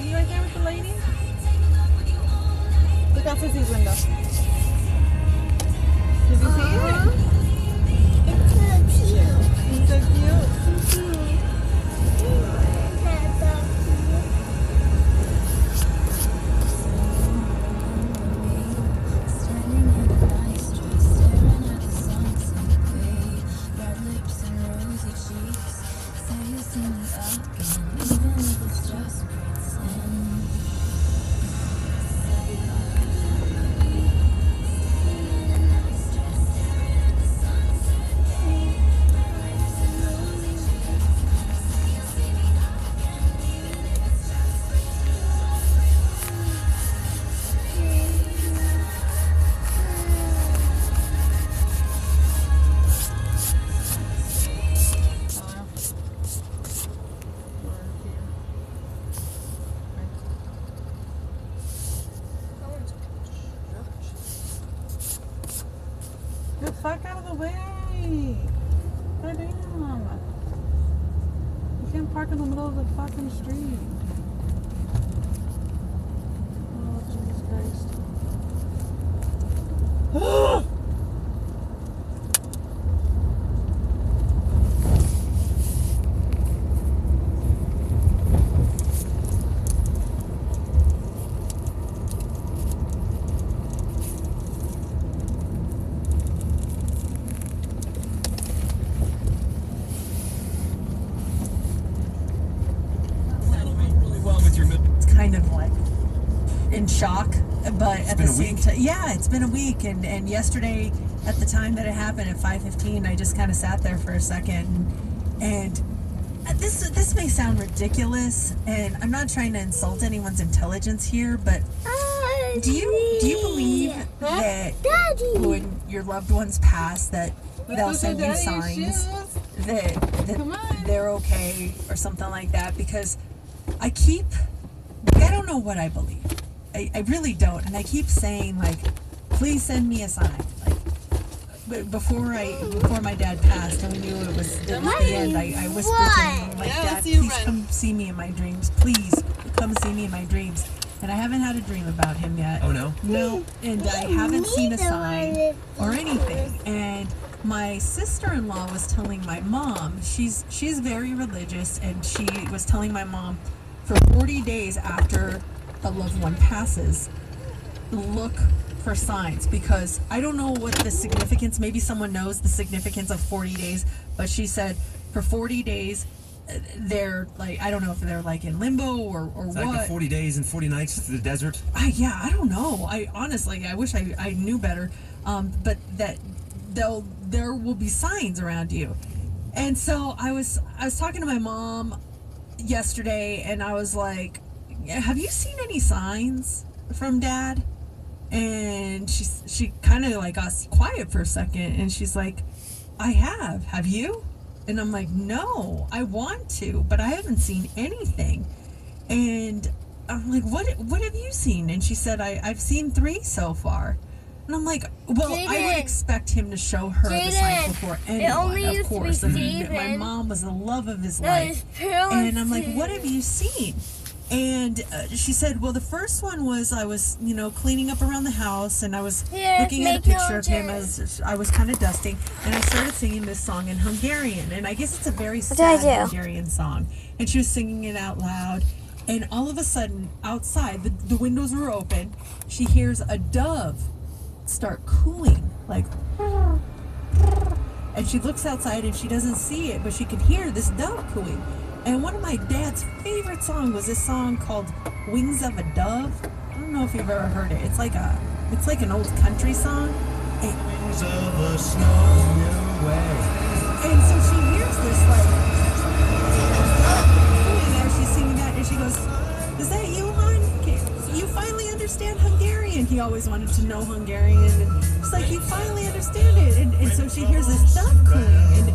lady right there with the lady? Look out Sissy's window. Did you see it? It's so cute. It's so cute. The fuck out of the way! Goddamn! You can't park in the middle of the fucking street. Oh, Jesus Christ. Kind of like in shock, but at the same time, yeah, it's been a week, and yesterday at the time that it happened at 5:15, I just kind of sat there for a second, and this may sound ridiculous, and I'm not trying to insult anyone's intelligence here, but do you believe that when your loved ones pass that they'll send you signs that they're okay or something like that? Because I don't know what I believe. I really don't. And I keep saying, like, please send me a sign. Like, but before my dad passed and we knew it was the end, I whispered to him, like, Dad, please come see me in my dreams. Please come see me in my dreams. And I haven't had a dream about him yet. Oh, no? No. And I haven't seen a sign or anything. And my sister-in-law was telling my mom, she's very religious, and she was telling my mom, for 40 days after a loved one passes, look for signs, because I don't know what the significance, maybe someone knows the significance of 40 days, but she said for 40 days, they're like, I don't know if they're like in limbo or it's what. Like the 40 days and 40 nights to the desert? I don't know. I honestly, I wish I knew better, but that there will be signs around you. And so I was talking to my mom yesterday, and I was like, have you seen any signs from Dad? And she kind of like got quiet for a second, and she's like, I have you? And I'm like, no, I want to, but I haven't seen anything. And I'm like, what have you seen? And she said, I've seen 3 so far. And I'm like, well, Jaden, I would expect him to show her the signs before anyone, of course. I mean, my Jaden. mom was the love of his life. And I'm like, what have you seen? And she said, well, the first one was I was, cleaning up around the house, and I was looking at a picture of him as I was kind of dusting, and I started singing this song in Hungarian. And I guess it's a very sad Hungarian song. And she was singing it out loud. And all of a sudden, outside, the windows were open, she hears a dove start cooing, like, and she looks outside and she doesn't see it, but she could hear this dove cooing. And one of my dad's favorite songs was this song called Wings of a Dove. I don't know if you've ever heard it. It's like an old country song. Wings of a snow way. And so she hears this like cooing there, she's singing that, and she goes, is that you, hon? You finally understand Hungarian. He always wanted to know Hungarian, and it's like, you finally understand it. And so she hears this dove cooing,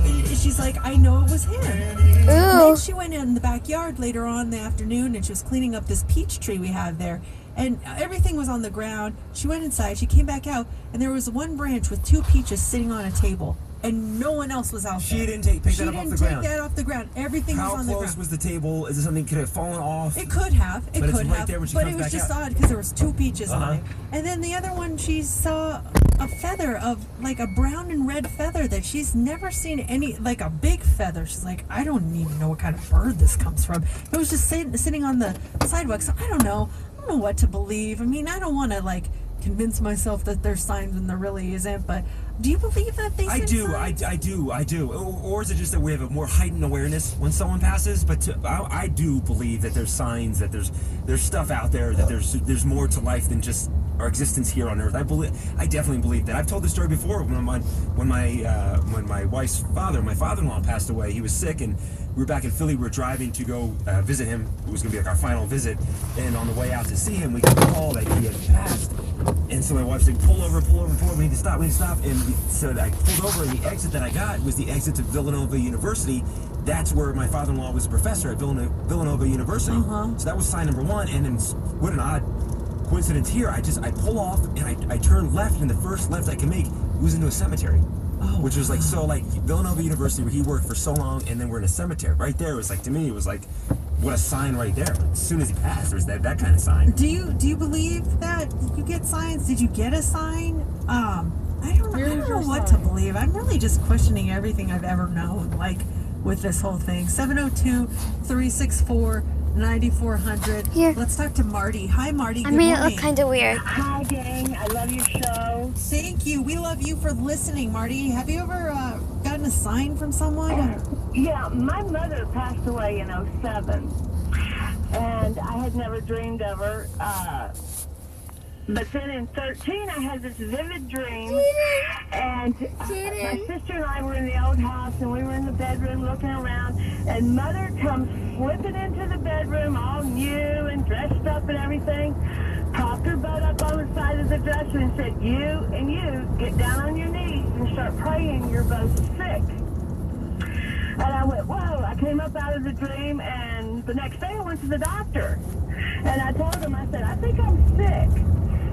and she's like, I know it was him. And then she went in the backyard later on in the afternoon, and she was cleaning up this peach tree we have there, and everything was on the ground. She went inside, she came back out, and there was one branch with 2 peaches sitting on a table. and no one else was out She there. didn't pick that up off the She didn't ground. take that off the ground. Everything How was on the close ground. was the table? Is it something could have fallen off? It could have. It But it's could right have. there when she But comes it was back just out. odd because there was 2 peaches on Uh-huh. it, and then the other one she saw a feather of like a brown and red feather that she's never seen any, like a big feather. She's like, I don't even know what kind of bird this comes from. It was just sitting on the sidewalk. So I don't know what to believe. I mean, I don't want to like convince myself that there's signs when there really isn't. But do you believe that they? I do. I do. Or is it just that we have a more heightened awareness when someone passes? But I do believe that there's signs, that there's stuff out there, that there's more to life than just our existence here on Earth. I definitely believe that. I've told this story before when my wife's father, my father-in-law, passed away. He was sick, and we were back in Philly. We were driving to go visit him. It was going to be like our final visit, and on the way out to see him, we got a call that he had passed. And so my wife said, pull over, we need to stop. And so I pulled over, and the exit that I got was the exit to Villanova University. That's where my father-in-law was a professor at Villanova University. So that was sign number 1. And then what an odd coincidence here. I pull off, and I turn left, and the first left I can make was into a cemetery. Which was like, so like Villanova University, where he worked for so long, and then we're in a cemetery. Right there, it was like, to me, it was like, what a sign right there. Like, as soon as he passed, there was that kind of sign. Do you believe that you get signs? Did you get a sign? I don't know what to believe. I'm really just questioning everything I've ever known, like with this whole thing. 702-364-9400. Here. Let's talk to Marty. Hi, Marty. I Good made it morning. look kind of weird. Hi, gang. I love your show. Thank you. We love you for listening, Marty. Have you ever gotten a sign from someone? Yeah, my mother passed away in '07, and I had never dreamed of her. But then in 13, I had this vivid dream, and my sister and I were in the old house, and we were in the bedroom looking around, and Mother comes slipping into the bedroom, all new and dressed up and everything, propped her butt up on the side of the dresser and said, you and you, get down on your knees and start praying, you're both sick. And I went, whoa. I came up out of the dream, and the next day I went to the doctor. And I told him, I said, I think I'm sick.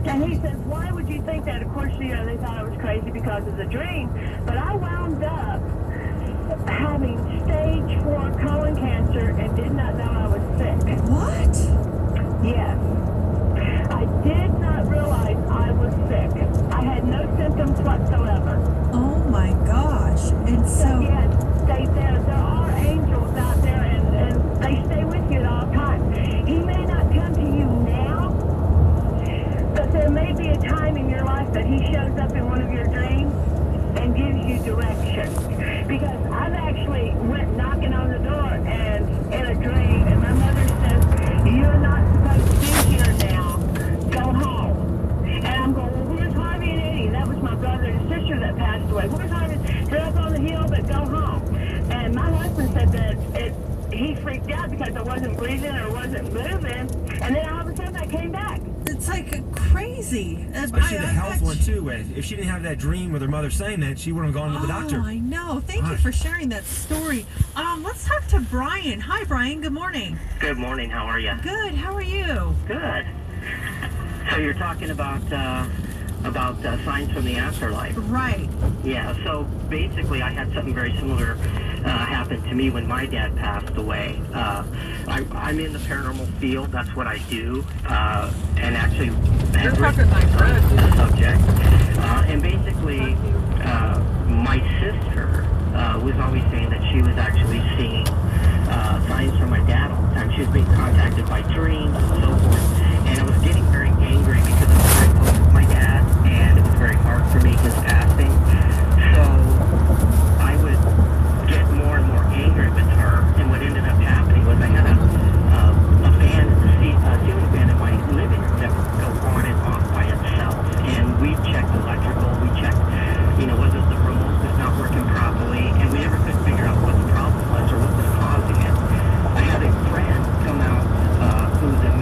And he says, why would you think that? Of course, they thought I was crazy because of the dream. But I wound up having stage 4 colon cancer and did not know I was sick. What? Yes. I did not realize I was sick. I had no symptoms whatsoever. Oh my gosh. And so Yes, there are angels out there, and they stay with you at all times. He may not come to you now, but there may be a time in your life that he shows up in one of your dreams and gives you direction. Because I've actually went knocking on the door and in a dream, and my mother says, you're not supposed to be here now. Go home. And I'm going, well, where's Harvey and Eddie? That was my brother and sister that passed away. Where's Harvey? They're up on the hill, but go home. And my husband said that he freaked out because I wasn't breathing or wasn't moving. And then all of a sudden I came back. it's like crazy. Especially the health one, too. If she didn't have that dream with her mother saying that, she wouldn't have gone to the doctor. Oh, I know. Thank you for sharing that story. Let's talk to Brian. Hi, Brian. Good morning. Good morning. How are you? Good. How are you? Good. So you're talking about signs from the afterlife. Right. Yeah. So basically, I had something very similar happen to me when my dad passed away. I'm in the paranormal field. That's what I do. And actually, You're talking my friend. the subject. And basically, my sister was always saying that she was actually seeing signs from my dad all the time. She was being contacted by dreams and so forth. And I was getting very angry because I was very close with my dad, and it was very hard for me his passing. So I would get more and more angry with her, and what ended up happening was I had a fan, ceiling fan in my living room that would go on and off by itself. And we checked electrical, we checked, whether the remote was not working properly, and we never could figure out what the problem was or what was causing it. I had a friend come out who's a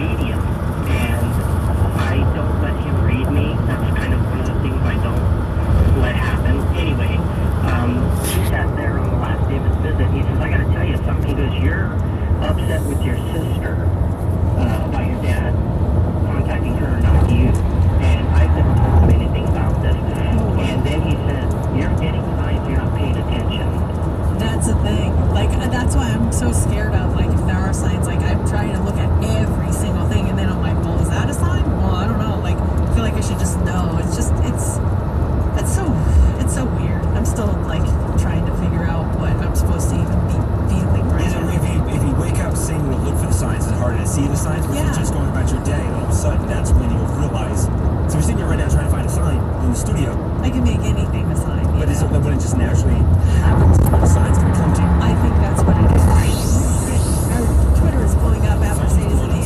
see the signs, or Yeah. is it just going about your day, and all of a sudden that's when you'll realize? So you're sitting here right now trying to find a sign in the studio, I can make anything a sign. you but is it know? when it just naturally happens when the sign's going to come to you? I think that's what it is. Our Twitter is blowing up. Apple City's in the